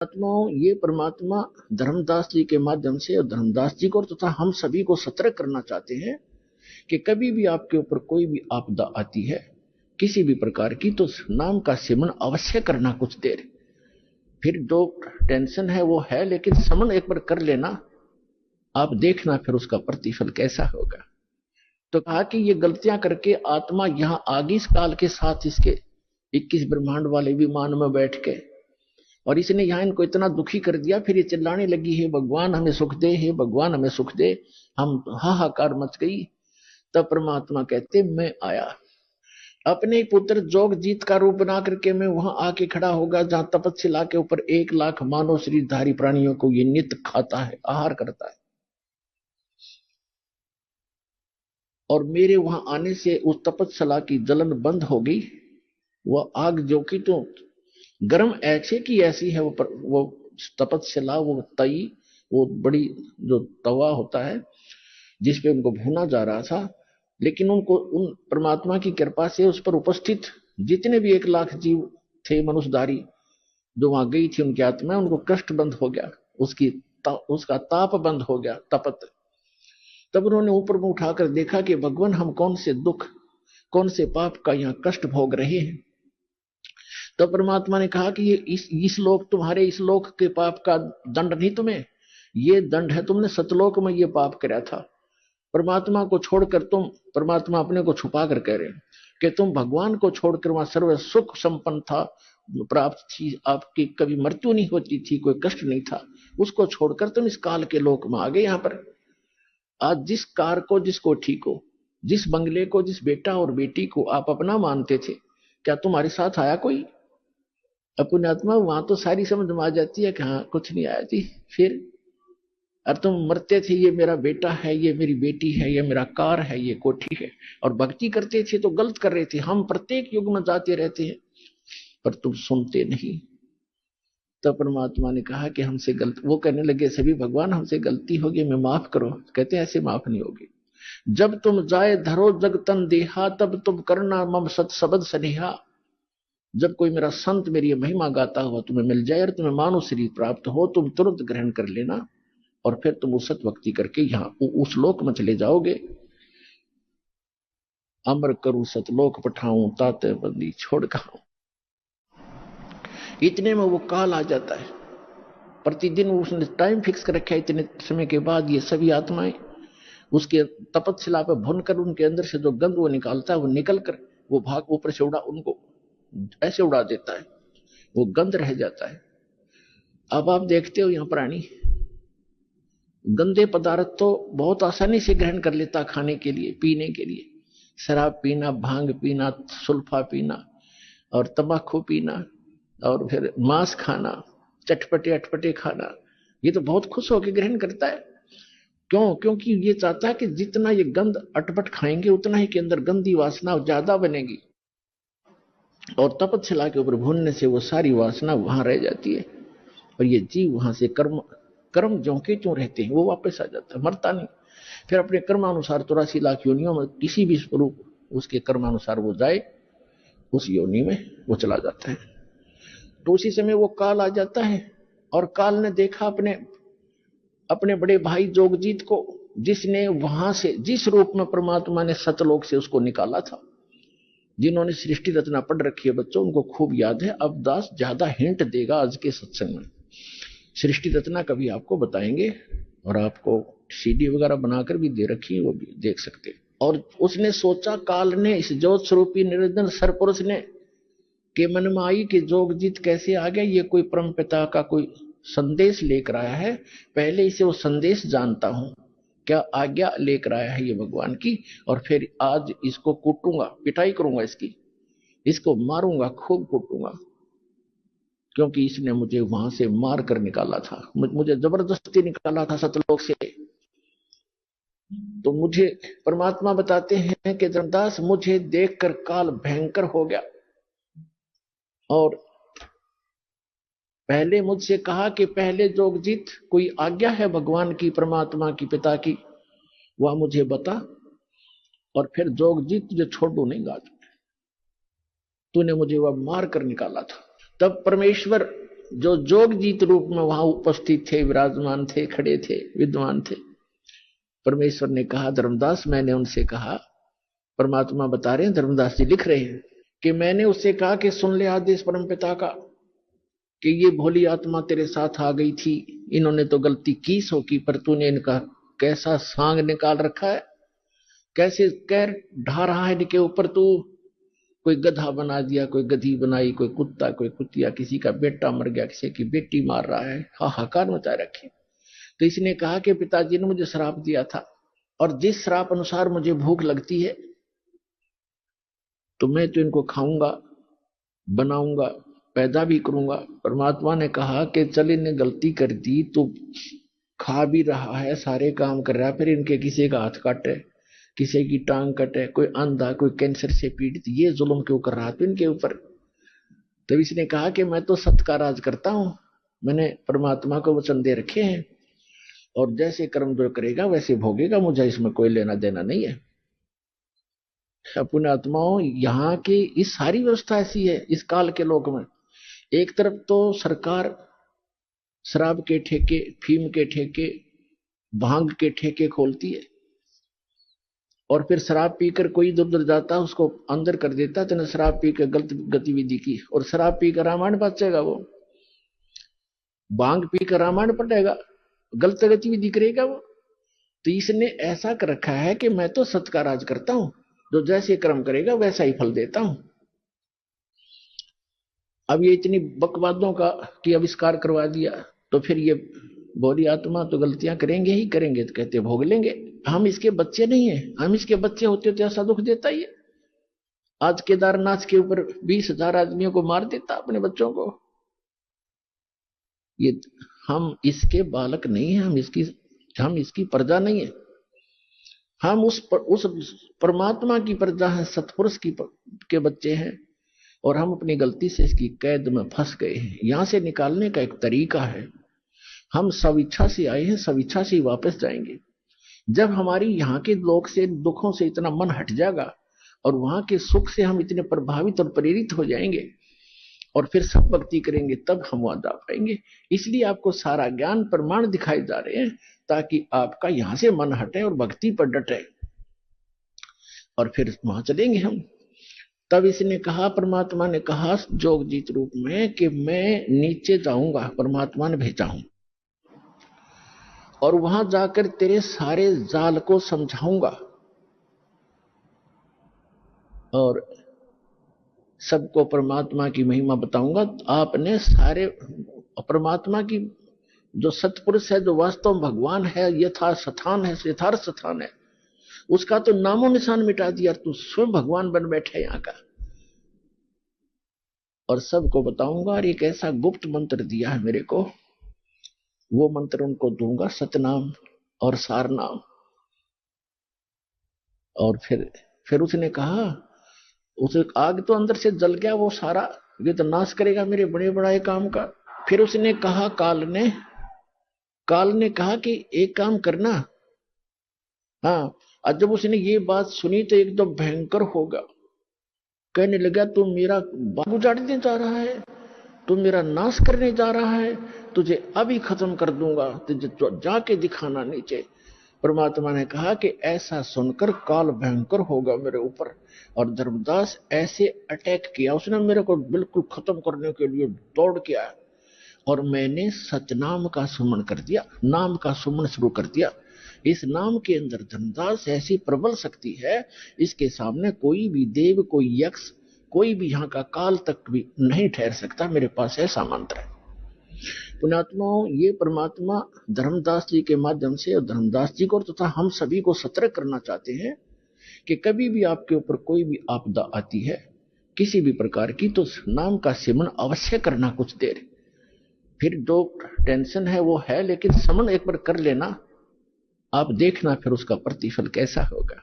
आत्माओं, ये परमात्मा धर्मदास जी के माध्यम से और धर्मदास जी को तथा हम सभी को सतर्क करना चाहते हैं कि कभी भी आपके ऊपर कोई भी आपदा आती है किसी भी प्रकार की, तो नाम का सेवन अवश्य करना कुछ देर। फिर जो टेंशन है वो है, लेकिन समन एक बार कर लेना, आप देखना फिर उसका प्रतिफल कैसा होगा। तो कहा कि ये गलतियां करके आत्मा यहाँ आ गई इस काल के साथ, इसके 21 ब्रह्मांड वाले विमान में बैठ के, और इसने यहाँ इनको इतना दुखी कर दिया। फिर ये चिल्लाने लगी, है भगवान हमें सुख दे, हे भगवान हमें सुख दे। हम हाहाकार मच गई। तब परमात्मा कहते मैं आया, अपने पुत्र जोगजीत का रूप बना करके मैं वहां आके खड़ा होगा जहां तपस्या के ऊपर 1 लाख मानव शरीरधारी प्राणियों को ये नित्य खाता है, आहार करता है। और मेरे वहां आने से उस तपस्या की जलन बंद हो गई। वो आग जो कि तो गर्म ऐसे की ऐसी है, वो तपस्या, वो तई, वो बड़ी जो तवा होता है जिसपे उनको भूना जा रहा था, लेकिन उनको उन परमात्मा की कृपा से उस पर उपस्थित जितने भी 1 लाख जीव थे मनुष्यधारी जो वहां गई थी, उनकी आत्मा, उनको कष्ट बंद हो गया, उसका ताप बंद हो गया, तपत। तब उन्होंने ऊपर में उठाकर देखा कि भगवान हम कौन से दुख, कौन से पाप का यहाँ कष्ट भोग रहे हैं। तो परमात्मा ने कहा कि ये इस लोक, तुम्हारे इस लोक के पाप का दंड नहीं तुम्हें, ये दंड है तुमने सतलोक में ये पाप कराया था। परमात्मा को छोड़कर तुम, परमात्मा अपने को छुपा कर कह रहे हैं कि तुम भगवान को छोड़कर वहां सर्व सुख संपन्न था, प्राप्त थी, आपकी कभी मृत्यु नहीं होती थी, कोई कष्ट नहीं था, उसको छोड़कर तुम इस काल के लोक में आ गए। यहाँ पर आज जिस कार को, जिसको ठीक हो, जिस बंगले को, जिस बेटा और बेटी को आप अपना मानते थे, क्या तुम्हारे साथ आया कोई? अपनी आत्मा वहां तो सारी समझ में आ जाती है कि हाँ कुछ नहीं आया जी। फिर और तुम मरते थे, ये मेरा बेटा है, ये मेरी बेटी है, ये मेरा कार है, ये कोठी है, और भक्ति करते थे तो गलत कर रहे थे। हम प्रत्येक युग में जाते रहते हैं पर तुम सुनते नहीं। तो परमात्मा ने कहा कि हमसे गलत, वो कहने लगे सभी भगवान हमसे गलती होगी, मैं माफ करो। कहते ऐसे माफ नहीं होगी। जब तुम जाए धरो जग तन देहा, तब तुम करना मम सत सबद सनेहा। जब कोई मेरा संत मेरी महिमा गाता हुआ तुम्हें मिल जाए और तुम्हें मानव शरीर प्राप्त हो, तुम तुरंत ग्रहण कर लेना, और फिर तुम उस सत भक्ति करके यहाँ उस लोक में चले जाओगे। अमर करूं सतलोक पठाऊं, ताते बंदी छोड़ खाऊं। इतने में वो काल आ जाता है। प्रतिदिन उसने टाइम फिक्स कर रखा है, इतने समय के बाद ये सभी आत्माएं उसके तपस्या पर भुन कर उनके अंदर से जो गंध वो निकालता है, वो निकल कर वो भाग ऊपर से उड़ा, उनको ऐसे उड़ा देता है, वो गंध रह जाता है। अब आप देखते हो यहाँ प्राणी गंदे पदार्थ तो बहुत आसानी से ग्रहण कर लेता, खाने के लिए, पीने के लिए। शराब पीना, भांग पीना, सुल्फा पीना और तंबाकू पीना, और फिर मांस खाना, चटपटे अटपटे खाना, ये तो बहुत खुश होकर ग्रहण करता है। क्यों? क्योंकि ये चाहता है कि जितना ये गंद अटपट खाएंगे उतना ही के अंदर गंदी वासना ज्यादा बनेगी, और तपस्या के ऊपर भूनने से वो सारी वासना वहां रह जाती है, और ये जीव वहां से कर्म कर्म ज्यों के त्यों रहते हैं, वो वापस आ जाता है, मरता नहीं। फिर अपने कर्मानुसार 84 लाख योनियों में किसी भी स्वरूप उसके कर्मानुसार वो जाए, उस योनि में वो चला जाता है। तो उसी समय वो काल आ जाता है, और काल ने देखा अपने अपने बड़े भाई जोगजीत को, जिसने वहां से, जिस रूप में परमात्मा ने सतलोक से उसको निकाला था। जिन्होंने सृष्टि रचना पढ़ रखी है बच्चों, उनको खूब याद है। अब दास ज्यादा हिंट देगा आज के सत्संग में। सृष्टि रचना कभी आपको बताएंगे, और आपको सीडी वगैरह बनाकर भी दे रखी है, वो भी देख सकते हैं। और उसने सोचा, काल ने, इस ज्योत स्वरूपी निरंजन सरपुरुष ने, के मन में आई कि जोगजीत कैसे आ गया, ये कोई परम पिता का कोई संदेश लेकर आया है, पहले इसे वो संदेश जानता हूं, क्या आज्ञा लेकर आया है ये भगवान की, और फिर आज इसको कूटूंगा, पिटाई करूंगा इसकी, इसको मारूंगा, खूब कूटूंगा, क्योंकि इसने मुझे वहां से मार कर निकाला था, मुझे जबरदस्ती निकाला था सतलोक से। तो मुझे परमात्मा बताते हैं कि धर्मदास मुझे देखकर काल भयंकर हो गया, और पहले मुझसे कहा कि पहले जोगजीत कोई आज्ञा है भगवान की, परमात्मा की, पिता की, वह मुझे बता, और फिर जोगजीत तुझे छोड़ नहीं गा, तूने मुझे वह मार कर निकाला था। तब परमेश्वर जो जोगजीत रूप में वहां उपस्थित थे, विराजमान थे, खड़े थे, विद्वान थे। परमेश्वर ने कहा, धर्मदास, मैंने उनसे कहा, परमात्मा बता रहे हैं, धर्मदास जी लिख रहे हैं कि मैंने उससे कहा कि सुन ले आदेश परमपिता का, कि ये भोली आत्मा तेरे साथ आ गई थी, इन्होंने तो गलती की सो की, पर तूने इनका कैसा सांग निकाल रखा है, कैसे कैर ढा रहा है इनके ऊपर तू। कोई गधा बना दिया, कोई गधी बनाई, कोई कुत्ता, कोई कुतिया, किसी का बेटा मर गया, किसी की बेटी मार रहा है, हाहाकार मचाए रखे। तो इसने कहा कि पिताजी ने मुझे श्राप दिया था, और जिस श्राप अनुसार मुझे भूख लगती है तो मैं तो इनको खाऊंगा, बनाऊंगा, पैदा भी करूंगा। परमात्मा ने कहा कि चल, इन्हें गलती कर दी तो खा भी रहा है, सारे काम कर रहा है, फिर इनके किसी का हाथ काटे, किसी की टांग कटे, कोई अंधा, कोई कैंसर से पीड़ित, ये जुल्म क्यों कर रहा था इनके ऊपर। तब इसने कहा कि मैं तो सत्य का राज करता हूं, मैंने परमात्मा को वचन दे रखे हैं, और जैसे कर्म जो करेगा वैसे भोगेगा, मुझे इसमें कोई लेना देना नहीं है। अपने आत्माओं, यहाँ की इस सारी व्यवस्था ऐसी है इस काल के लोक में। एक तरफ तो सरकार शराब के ठेके, फीम के ठेके, भांग के ठेके खोलती है, और फिर शराब पीकर कोई इधर उधर जाता है उसको अंदर कर देता है, तो शराब पीकर गलत गतिविधि की, और शराब पीकर रामायण बचेगा, वो भांग पीकर रामायण पढ़ेगा, गलत गतिविधि करेगा वो। तो इसने ऐसा कर रखा है कि मैं तो सत्य का राज करता हूं, जो जैसे कर्म करेगा वैसा ही फल देता हूं। अब ये इतनी बकवादों का की आविष्कार करवा दिया, तो फिर ये भोली आत्मा तो गलतियां करेंगे ही करेंगे, तो कहते भोग लेंगे। हम इसके बच्चे नहीं है, हम इसके बच्चे होते तो ऐसा दुख देता ही है। आज केदारनाथ के ऊपर 20,000 आदमियों को मार देता अपने बच्चों को। ये हम इसके बालक नहीं है, हम इसकी प्रजा नहीं है, हम उस परमात्मा की प्रजा है, सतपुरुष के बच्चे हैं, और हम अपनी गलती से इसकी कैद में फंस गए हैं। यहां से निकालने का एक तरीका है, हम स्वेच्छा से आए हैं, स्वेच्छा से ही वापस जाएंगे। जब हमारी यहाँ के लोक से, दुखों से इतना मन हट जाएगा, और वहां के सुख से हम इतने प्रभावित और प्रेरित हो जाएंगे, और फिर सब भक्ति करेंगे, तब हम वहां जा पाएंगे। इसलिए आपको सारा ज्ञान प्रमाण दिखाए जा रहे हैं, ताकि आपका यहां से मन हटे और भक्ति पर डटे, और फिर वहां चलेंगे हम। तब इसने कहा, परमात्मा ने कहा जोगजीत रूप में, कि मैं नीचे जाऊंगा, परमात्मा ने भेजा हूं, और वहां जाकर तेरे सारे जाल को समझाऊंगा, और सबको परमात्मा की महिमा बताऊंगा। आपने सारे परमात्मा की, जो सतपुरुष है, जो वास्तव में भगवान है, यथार्थ स्थान है, उसका तो नामो निशान मिटा दिया, तू स्वयं भगवान बन बैठे यहाँ का। और सबको बताऊंगा, और एक ऐसा गुप्त मंत्र दिया है मेरे को, वो मंत्र उनको दूंगा, सतनाम और सारनाम। और फिर उसने कहा, उसे आग तो अंदर से जल गया वो सारा, ये तो नाश करेगा मेरे बड़े बड़े काम का। फिर उसने कहा, काल ने कहा कि एक काम करना। हाँ, और जब उसने ये बात सुनी तो एकदम भयंकर होगा, कहने लगा, तू मेरा बाग उजाड़ने जा रहा है, तू मेरा नाश करने जा रहा है, तुझे अभी खत्म कर दूंगा, तुझे जाके दिखाना नीचे। परमात्मा ने कहा कि ऐसा सुनकर काल भयंकर होगा मेरे ऊपर, और धर्मदास ऐसे अटैक किया उसने मेरे को, बिल्कुल खत्म करने के लिए दौड़ के आया, और मैंने सतनाम का सुमन कर दिया, नाम का सुमन शुरू कर दिया। इस नाम के अंदर धर्मदास ऐसी प्रबल शक्ति है, इसके सामने कोई भी देव, कोई यक्ष, कोई भी यहाँ का काल तक भी नहीं ठहर सकता। मेरे पास ऐसा मंत्र है। पुण्यात्माओं, ये परमात्मा धर्मदास जी के माध्यम से, और धर्मदास जी को तथा हम सभी को सतर्क करना चाहते हैं कि कभी भी आपके ऊपर कोई भी आपदा आती है किसी भी प्रकार की, तो नाम का सिमरन अवश्य करना कुछ देर। फिर जो टेंशन है वो है, लेकिन समन एक बार कर लेना, आप देखना फिर उसका प्रतिफल कैसा होगा।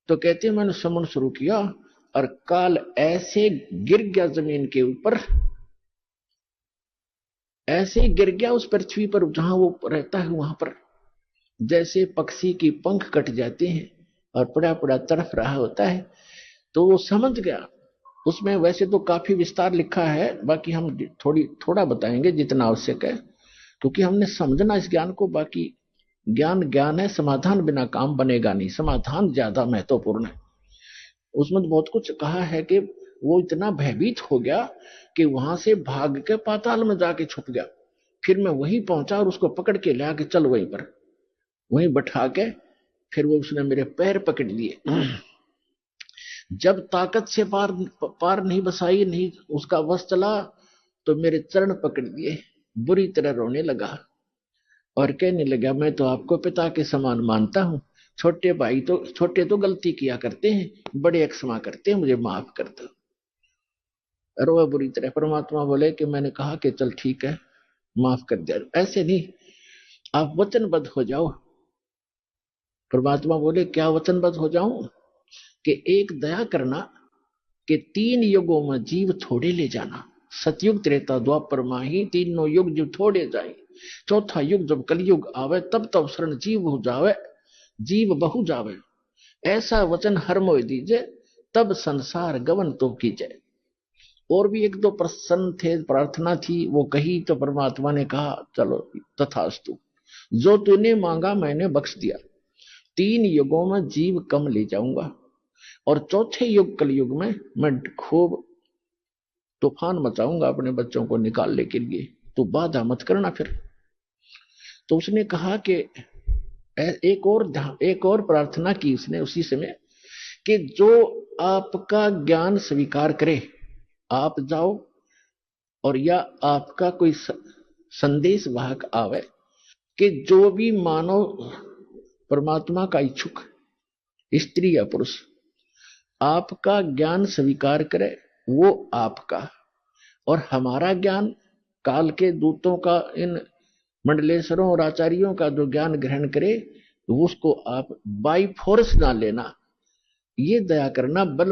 तो कहते हैं, मैंने समन शुरू किया, और काल ऐसे गिर गया जमीन के ऊपर, ऐसे गिर गया उस पृथ्वी पर जहां वो रहता है वहां पर, जैसे पक्षी की पंख कट जाते हैं और पड़ा पड़ा तड़फ रहा होता है। तो वो समझ गया, उसमें वैसे तो काफी विस्तार लिखा है, बाकी हम थोड़ा बताएंगे जितना आवश्यक है, क्योंकि हमने समझना इस ज्ञान को। बाकी ज्ञान ज्ञान है, समाधान बिना काम बनेगा नहीं, समाधान ज्यादा महत्वपूर्ण है। उसमें तो बहुत कुछ कहा है कि वो इतना भयभीत हो गया कि वहां से भाग के पाताल में जाके छुप गया। फिर मैं वहीं पहुंचा और उसको पकड़ के ले आके चल वहीं पर, वहीं बैठा के फिर वो उसने मेरे पैर पकड़ लिए। जब ताकत से पार पार नहीं बसाई, नहीं उसका वश चला, तो मेरे चरण पकड़ लिए, बुरी तरह रोने लगा और कहने लगा, मैं तो आपको पिता के समान मानता हूं, छोटे तो गलती किया करते हैं, बड़े क्षमा करते हैं, मुझे माफ कर दो। रोआ बुरी तरह। परमात्मा बोले कि मैंने कहा कि चल ठीक है, माफ कर दिया। ऐसे नहीं, आप वचनबद्ध हो जाओ। परमात्मा बोले क्या वचनबद्ध हो जाऊं? कि एक दया करना कि 3 युगों में जीव थोड़े ले जाना। सतयुग त्रेता द्वापर माही, तीनों युग जीव थोड़े जाए। चौथा युग जब कलयुग आवे, तब तब शरण जीव हो जावे, जीव बहु जावे। ऐसा वचन हर मोह दीजे, तब संसार गवन तो कीजे। और भी 1-2 प्रश्न थे, प्रार्थना थी, वो कही तो परमात्मा ने कहा चलो तथास्तु, जो तूने मांगा मैंने बख्श दिया। 3 युगों में जीव कम ले जाऊंगा, और चौथे युग कलयुग में मैं खूब तूफान मचाऊंगा अपने बच्चों को निकालने के लिए, तो बाधा मत करना फिर। तो उसने कहा कि एक और प्रार्थना की उसने उसी समय, कि जो आपका ज्ञान स्वीकार करे, आप जाओ, और या आपका कोई संदेश वाहक आवे, कि जो भी मानव परमात्मा का इच्छुक, स्त्री या पुरुष, आपका ज्ञान स्वीकार करे, वो आपका और हमारा ज्ञान, काल के दूतों का, इन मंडलेश्वरों और आचार्यों का जो ज्ञान ग्रहण करे, तो उसको आप बाई फोर्स ना लेना, ये दया करना, बल